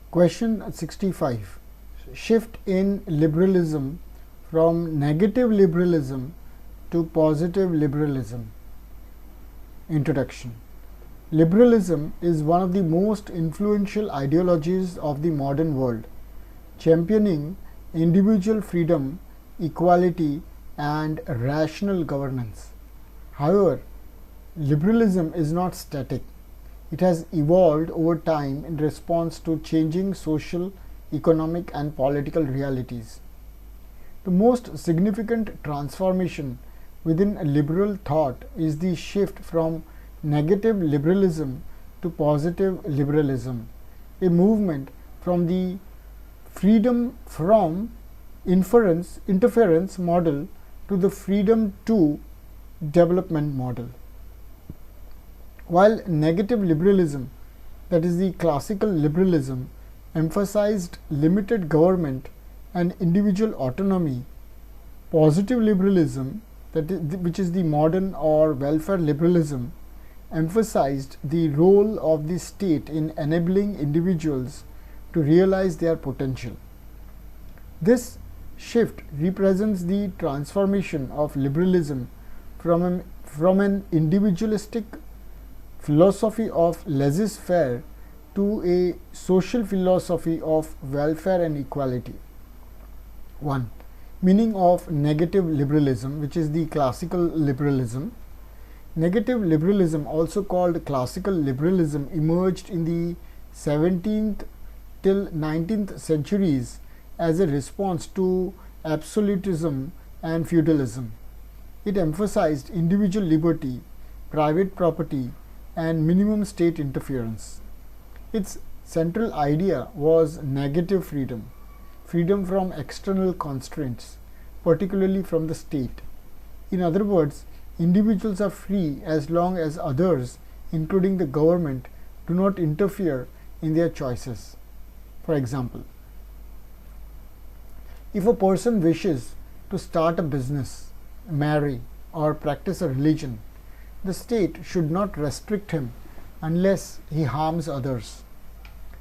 Question 65. Shift in liberalism from negative liberalism to positive liberalism. Introduction. Liberalism is one of the most influential ideologies of the modern world, championing individual freedom, equality, and rational governance. However, liberalism is not static. It has evolved over time in response to changing social, economic, and political realities. The most significant transformation within liberal thought is the shift from negative liberalism to positive liberalism, a movement from the freedom from interference model to the freedom to development model. While negative liberalism, that is the classical liberalism, emphasized limited government and individual autonomy, positive liberalism, which is the modern or welfare liberalism, emphasized the role of the state in enabling individuals to realize their potential. This shift represents the transformation of liberalism from an individualistic philosophy of laissez-faire to a social philosophy of welfare and equality. 1. Meaning of negative liberalism, which is the classical liberalism. Negative liberalism, also called classical liberalism, emerged in the 17th till 19th centuries as a response to absolutism and feudalism. It emphasized individual liberty, private property, and minimum state interference. Its central idea was negative freedom, freedom from external constraints, particularly from the state. In other words, individuals are free as long as others, including the government, do not interfere in their choices. For example, if a person wishes to start a business, marry, or practice a religion, the state should not restrict him unless he harms others.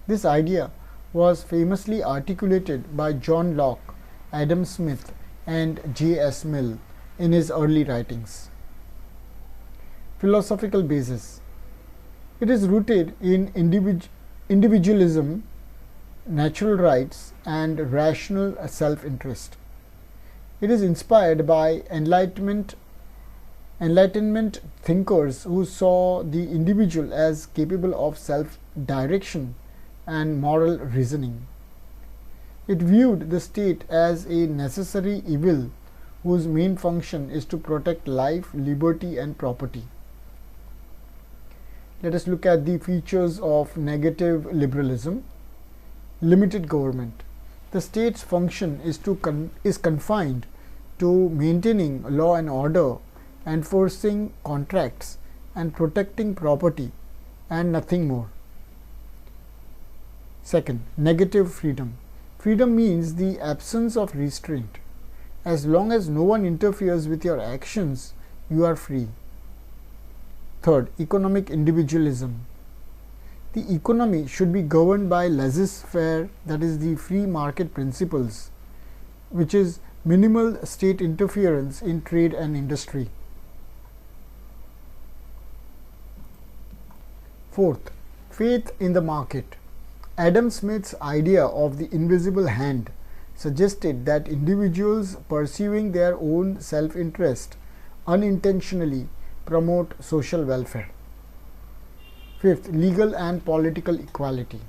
This idea was famously articulated by John Locke, Adam Smith, and J.S. Mill in his early writings. Philosophical basis. It is rooted in individualism, natural rights, and rational self-interest. It is inspired by Enlightenment thinkers who saw the individual as capable of self-direction and moral reasoning. It viewed the state as a necessary evil whose main function is to protect life, liberty, and property. Let us look at the features of negative liberalism. Limited government. The state's function is confined to maintaining law and order, enforcing contracts, and protecting property, and nothing more. Second, negative freedom. Freedom means the absence of restraint. As long as no one interferes with your actions, you are free. Third, economic individualism. The economy should be governed by laissez-faire, that is the free market principles, which is minimal state interference in trade and industry. Fourth, faith in the market. Adam Smith's idea of the invisible hand suggested that individuals pursuing their own self-interest unintentionally promote social welfare. Fifth, legal and political equality.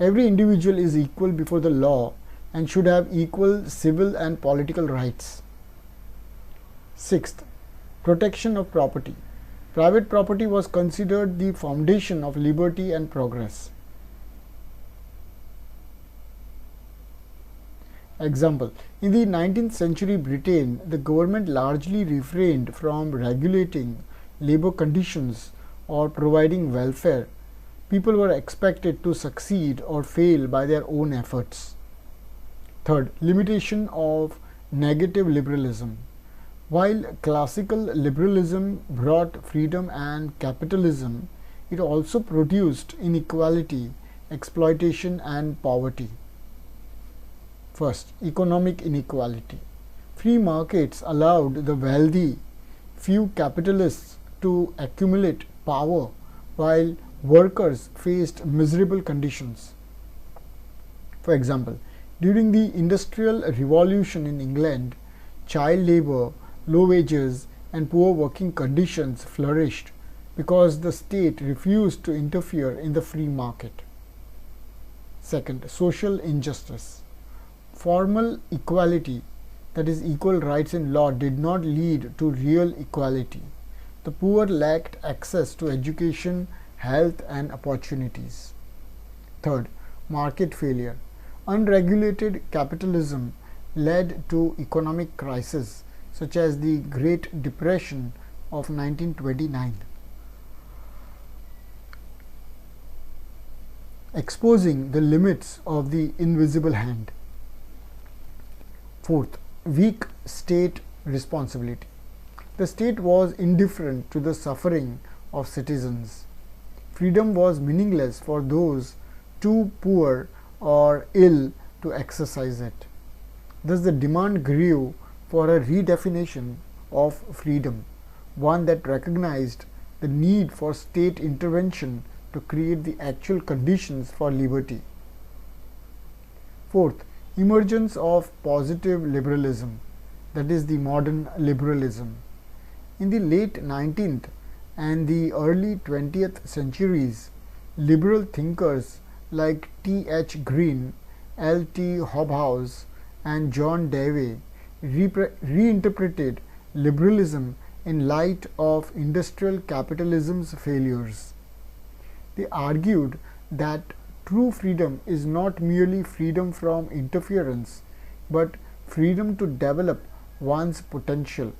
Every individual is equal before the law and should have equal civil and political rights. Sixth, protection of property. Private property was considered the foundation of liberty and progress. Example, in the 19th century Britain, the government largely refrained from regulating labor conditions or providing welfare. People were expected to succeed or fail by their own efforts. Third, limitation of negative liberalism. While classical liberalism brought freedom and capitalism, it also produced inequality exploitation and poverty. First, economic inequality. Free markets allowed the wealthy few capitalists to accumulate power while workers faced miserable conditions. For example, during the Industrial Revolution in England, child labor, low wages, and poor working conditions flourished because the state refused to interfere in the free market. Second, social injustice. Formal equality, that is, equal rights in law, did not lead to real equality. The poor lacked access to education, health, and opportunities. Third, market failure. Unregulated capitalism led to economic crises such as the Great Depression of 1929, exposing the limits of the invisible hand. Fourth, weak state responsibility. The state was indifferent to the suffering of citizens. Freedom was meaningless for those too poor or ill to exercise it. Thus, the demand grew for a redefinition of freedom, one that recognized the need for state intervention to create the actual conditions for liberty. Fourth, emergence of positive liberalism, that is, the modern liberalism. In the late 19th and the early 20th centuries, liberal thinkers like T.H. Green, L.T. Hobhouse, and John Dewey reinterpreted liberalism in light of industrial capitalism's failures. They argued that true freedom is not merely freedom from interference, but freedom to develop one's potential,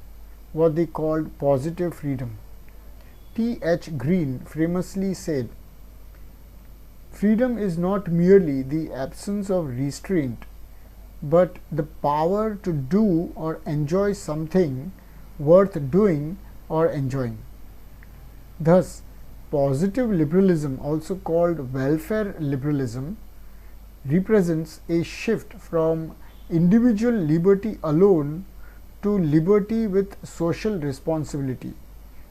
what they called positive freedom. T.H. Green famously said, "Freedom is not merely the absence of restraint, but the power to do or enjoy something worth doing or enjoying." Thus, positive liberalism, also called welfare liberalism, represents a shift from individual liberty alone to liberty with social responsibility,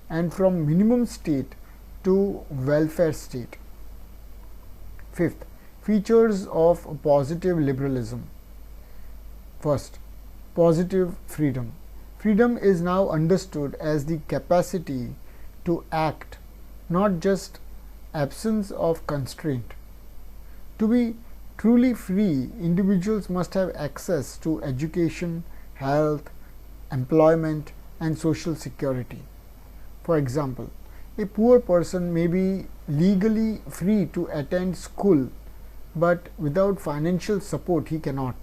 and from minimum state to welfare state. Fifth, features of positive liberalism. First, positive freedom. Freedom is now understood as the capacity to act, not just absence of constraint. To be truly free, individuals must have access to education, health, employment, and social security. For example, a poor person may be legally free to attend school, but without financial support he cannot.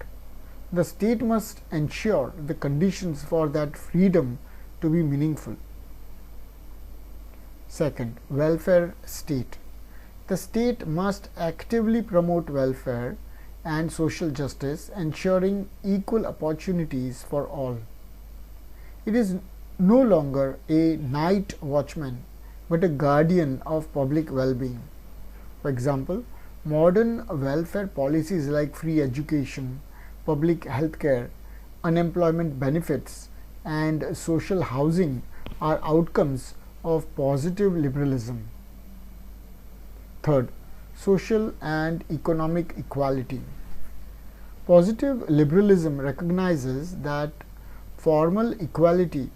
The state must ensure the conditions for that freedom to be meaningful. Second, welfare state. The state must actively promote welfare and social justice, ensuring equal opportunities for all. It is no longer a night watchman, but a guardian of public well-being. For example, modern welfare policies like free education, public health care, unemployment benefits, and social housing are outcomes of positive liberalism. Third, social and economic equality. Positive liberalism recognizes that formal equality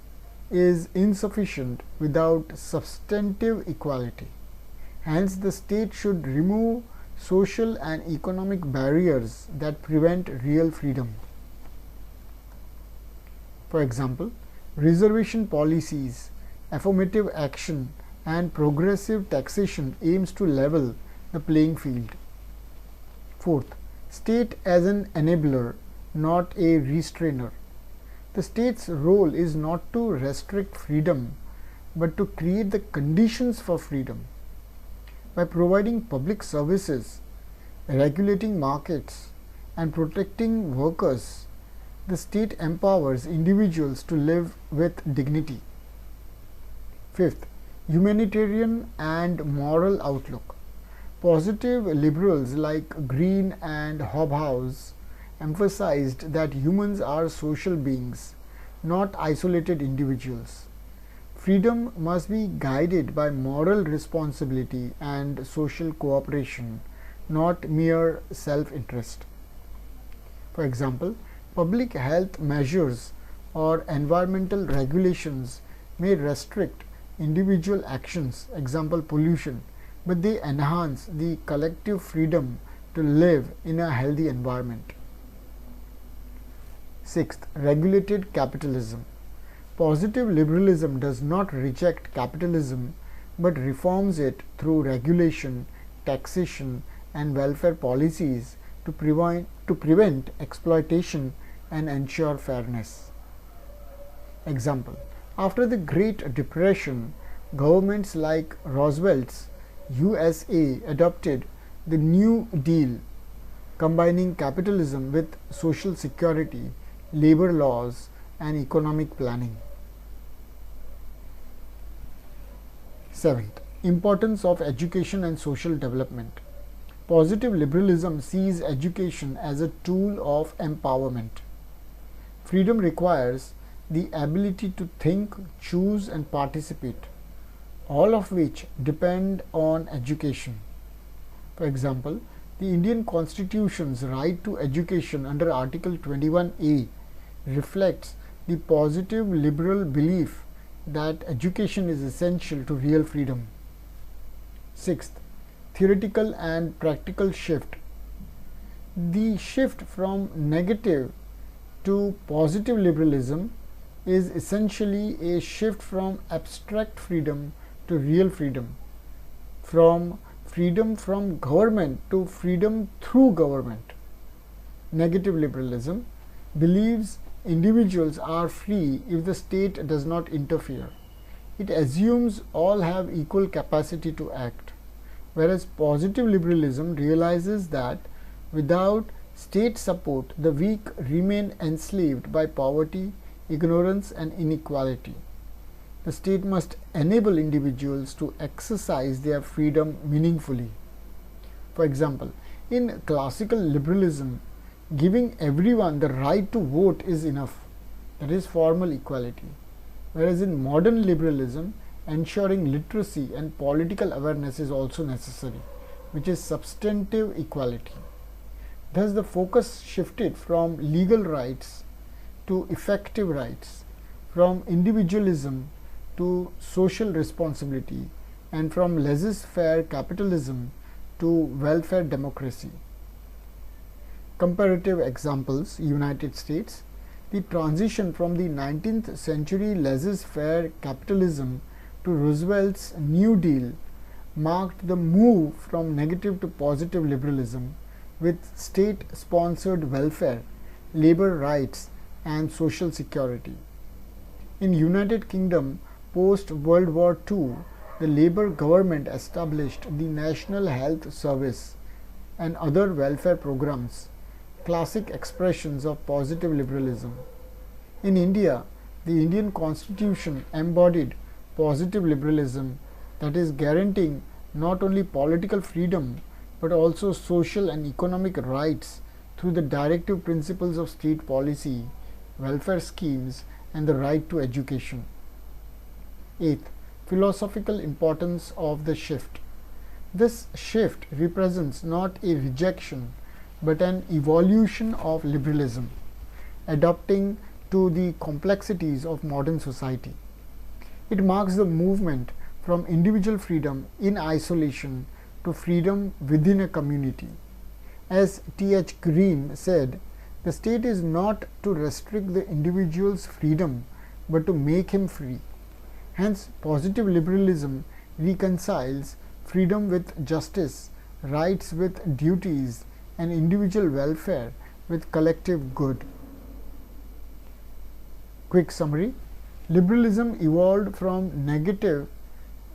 is insufficient without substantive equality. Hence, the state should remove social and economic barriers that prevent real freedom. For example, reservation policies, affirmative action, and progressive taxation aims to level the playing field. Fourth, state as an enabler, not a restrainer. The state's role is not to restrict freedom, but to create the conditions for freedom. By providing public services, regulating markets, and protecting workers, the state empowers individuals to live with dignity. Fifth, humanitarian and moral outlook. Positive liberals like Green and Hobhouse emphasized that humans are social beings, not isolated individuals. Freedom must be guided by moral responsibility and social cooperation, not mere self-interest. For example, public health measures or environmental regulations may restrict individual actions, example pollution, but they enhance the collective freedom to live in a healthy environment. Sixth, regulated capitalism. Positive liberalism does not reject capitalism but reforms it through regulation, taxation, and welfare policies to prevent exploitation and ensure fairness. Example: after the Great Depression, governments like Roosevelt's USA adopted the New Deal, combining capitalism with social security, labor laws, and economic planning. Seventh, importance of education and social development. Positive liberalism sees education as a tool of empowerment. Freedom requires the ability to think, choose, and participate, all of which depend on education. For example, the Indian Constitution's right to education under Article 21A reflects the positive liberal belief that education is essential to real freedom. Sixth, theoretical and practical shift. The shift from negative to positive liberalism is essentially a shift from abstract freedom to real freedom, from freedom from government to freedom through government. Negative liberalism believes individuals are free if the state does not interfere. It assumes all have equal capacity to act, whereas positive liberalism realizes that without state support, the weak remain enslaved by poverty, ignorance, and inequality. The state must enable individuals to exercise their freedom meaningfully. For example, in classical liberalism, giving everyone the right to vote is enough, that is formal equality, whereas in modern liberalism, ensuring literacy and political awareness is also necessary, which is substantive equality. Thus, the focus shifted from legal rights to effective rights, from individualism to social responsibility, and from laissez-faire capitalism to welfare democracy. Comparative examples: United States. The transition from the 19th century laissez-faire capitalism to Roosevelt's New Deal marked the move from negative to positive liberalism, with state-sponsored welfare, labor rights, and social security. In United Kingdom, post-World War II, the Labour government established the National Health Service and other welfare programs, classic expressions of positive liberalism. In India, the Indian Constitution embodied positive liberalism, that is, guaranteeing not only political freedom but also social and economic rights through the directive principles of state policy, welfare schemes, and the right to education. Eighth, philosophical importance of the shift. This shift represents not a rejection but an evolution of liberalism, adapting to the complexities of modern society. It marks the movement from individual freedom in isolation to freedom within a community. As T.H. Green said, the state is not to restrict the individual's freedom but to make him free. Hence, positive liberalism reconciles freedom with justice, rights with duties, and individual welfare with collective good. Quick summary: liberalism evolved from negative,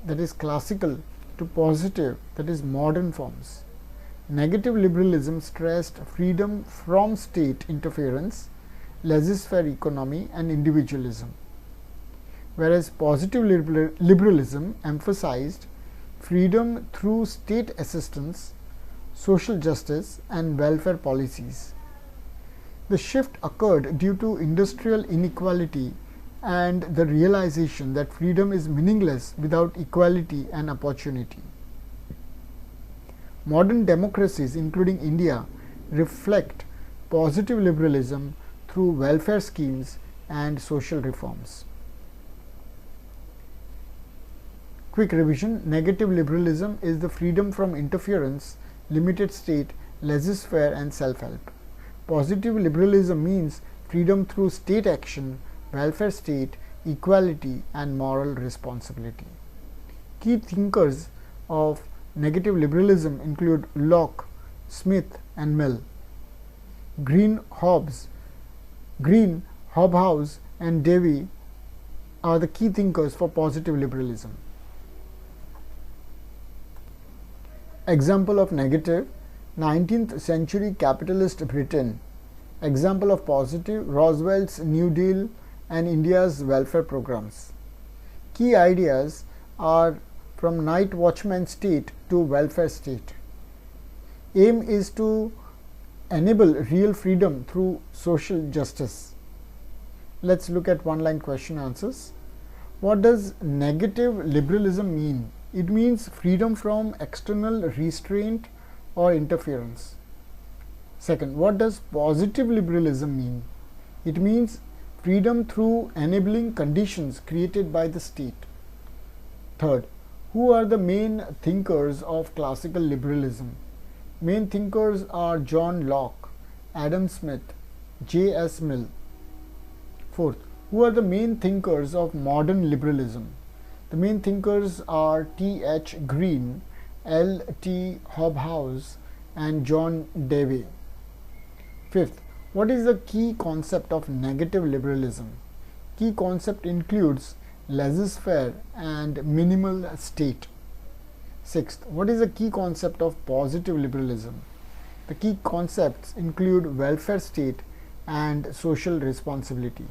that is classical, to positive, that is modern forms. Negative liberalism stressed freedom from state interference, laissez-faire economy, and individualism, whereas positive liberalism emphasized freedom through state assistance, social justice, and welfare policies. The shift occurred due to industrial inequality and the realization that freedom is meaningless without equality and opportunity. Modern democracies, including India, reflect positive liberalism through welfare schemes and social reforms. Quick revision: negative liberalism is the freedom from interference, limited state, laissez-faire, and self-help. Positive liberalism means freedom through state action, welfare state, equality, and moral responsibility. Key thinkers of negative liberalism include Locke, Smith, and Mill. Green, Hobhouse, and Davy are the key thinkers for positive liberalism. Example of negative: 19th century capitalist Britain. Example of positive: Roosevelt's New Deal and India's welfare programs. Key ideas are from night watchman state to welfare state. Aim is to enable real freedom through social justice. Let's look at one-line question answers. What does negative liberalism mean? It means freedom from external restraint or interference. Second, what does positive liberalism mean? It means freedom through enabling conditions created by the state. Third, who are the main thinkers of classical liberalism? Main thinkers are John Locke, Adam Smith, J. S. Mill. Fourth, who are the main thinkers of modern liberalism? The main thinkers are T. H. Green, L. T. Hobhouse, and John Dewey. Fifth, what is the key concept of negative liberalism? Key concept includes laissez-faire and minimal state. Sixth, what is the key concept of positive liberalism? The key concepts include welfare state and social responsibility.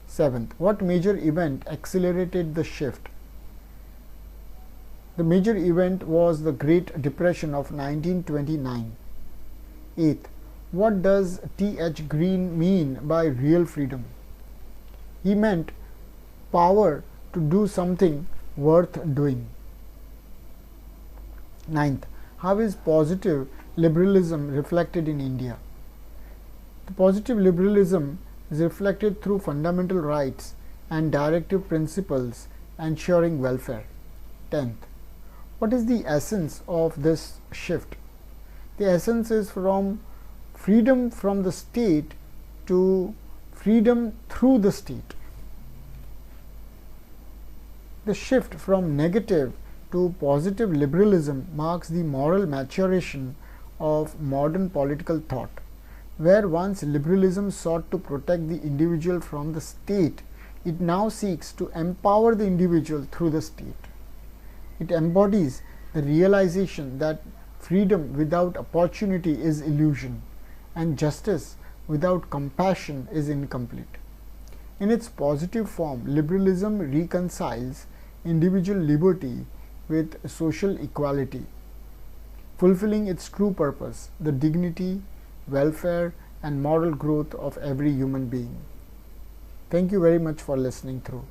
Seventh, what major event accelerated the shift? The major event was the Great Depression of 1929. Eighth, what does T. H. Green mean by real freedom? He meant power to do something worth doing. Ninth, how is positive liberalism reflected in India? The positive liberalism is reflected through fundamental rights and directive principles ensuring welfare. 10th, what is the essence of this shift? The essence is from freedom from the state to freedom through the state. The shift from negative to positive liberalism marks the moral maturation of modern political thought. Where once liberalism sought to protect the individual from the state, it now seeks to empower the individual through the state. It embodies the realization that freedom without opportunity is illusion, and justice without compassion is incomplete. In its positive form, liberalism reconciles individual liberty with social equality, fulfilling its true purpose, the dignity, welfare, and moral growth of every human being. Thank you very much for listening through.